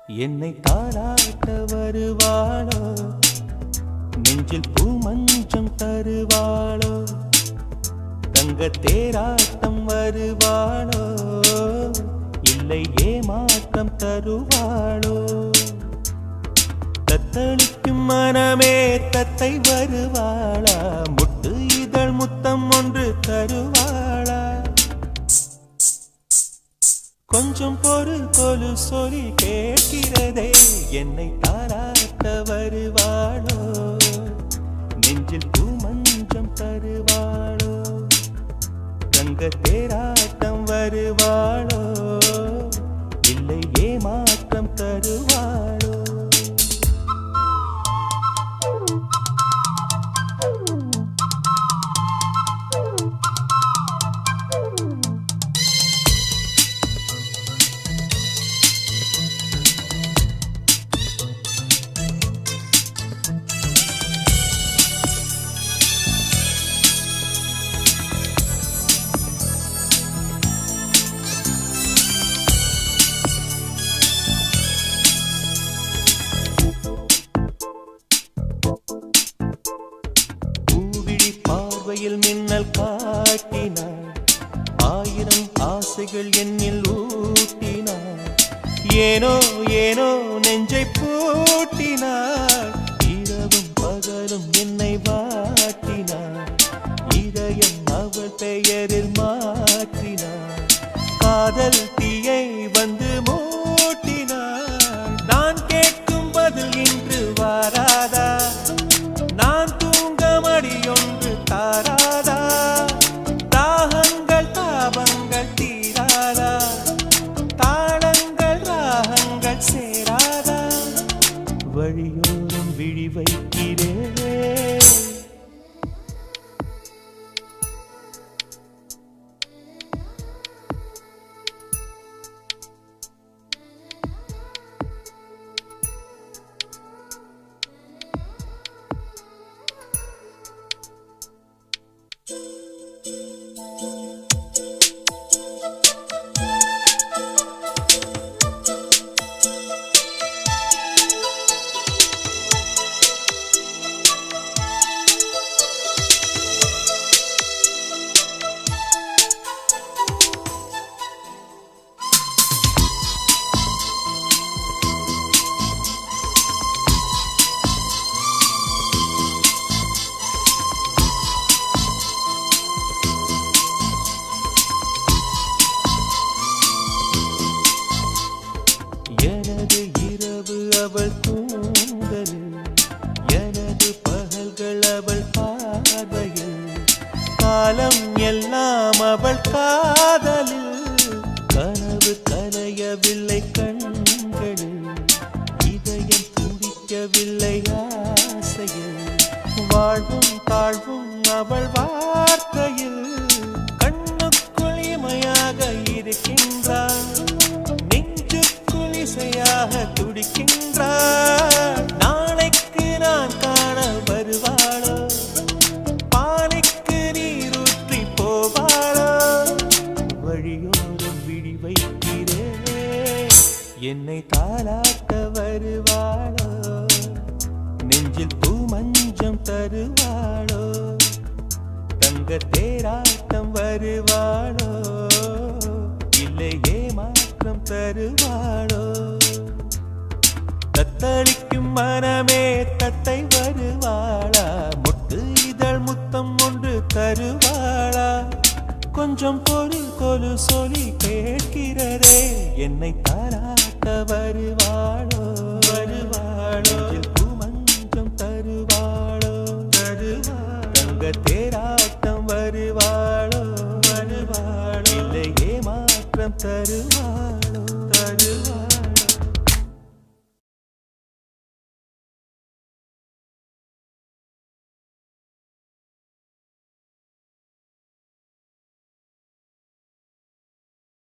என்னை தாளாட்ட வருவாளோ, நெஞ்சில் பூமஞ்சம் தருவாளோ, தங்க தேராட்டம் வருவாளோ, இல்லை ஏமாற்றம் தருவாளோ. தத்தளிக்கும் மனமே தத்தை வருவாளா, முட்டு இதழ் முத்தம் ஒன்று தருவாளா. கொஞ்சம் பொறு கொலு சொல்லி கேட்கிறதே, என்னை தாராட்ட வருவாளோ, நெஞ்சில் பூமஞ்சம் தருவாளோ, தங்க தேராட்டம் வருவாளோ, இல்லை ஏமாற்றம் தருவாளோ. பார்வையில் மின்னல் காட்டினாள், ஆயிரம் ஆசைகள் என்னில் ஊட்டினாள், ஏனோ ஏனோ நெஞ்சை பூட்டினாள், இரவும் பகலும் என்னை வாட்டினாள், இதயம் அவள் பெயரில் மாற்றினாள், காதல் தீயை வந்து மூட்டினாள். நான் கேட்கும் பதில் இன்று வாராதா, நான் தூங்க மடியொன்று தாராதா, தாகங்கள் தாபங்கள் தீராதா, தாளங்கள் ராகங்கள் சேராதா, வழியோரம் விழி வைக்கிறேன். எனது இரவு அவள் தூங்கலில், எனது பகல்கள் அவள் பார்வையில், காலம் எல்லாம் அவள் காதலில், கனவு கலையவில்லை கண்களில், இதயம் துடிக்கவில்லை ஆசையில், வாழ்வும் தாழ்வும் அவள் வார்த்தையில், கண்ணுக்குள் இமையாக இருக்கின்றாள், இசையாக துடிக்கின்றாள். நாளைக்கு நான் காண வருவாளோ, பாலைக்கு நீரூற்றி போவாளோ, வழியோரம் விழி வைக்கிறேன். என்னை தாளாட்ட வருவாளோ, நெஞ்சில் பூமஞ்சம் தருவாளோ, தங்க தேராட்டம் வருவாளோ, இல்லை ஏமாற்றம் தருவாளோ. தத்தளிக்கும் மனமே தத்தை வருவாளா, முட்டு இதழ் முத்தம் ஒன்று தருவாளா. கொஞ்சம் பொறு கொலு சொல்லி கேட்கிறதே, என்னை தாராட்ட வருவாளோ, வருவாளோ, பூமஞ்சம் தருவாளோ, தருவாளோ, தங்க தேராட்டம் வருவாளோ, வருவாளோ, இல்லை ஏமாற்றம் தருவாளோ.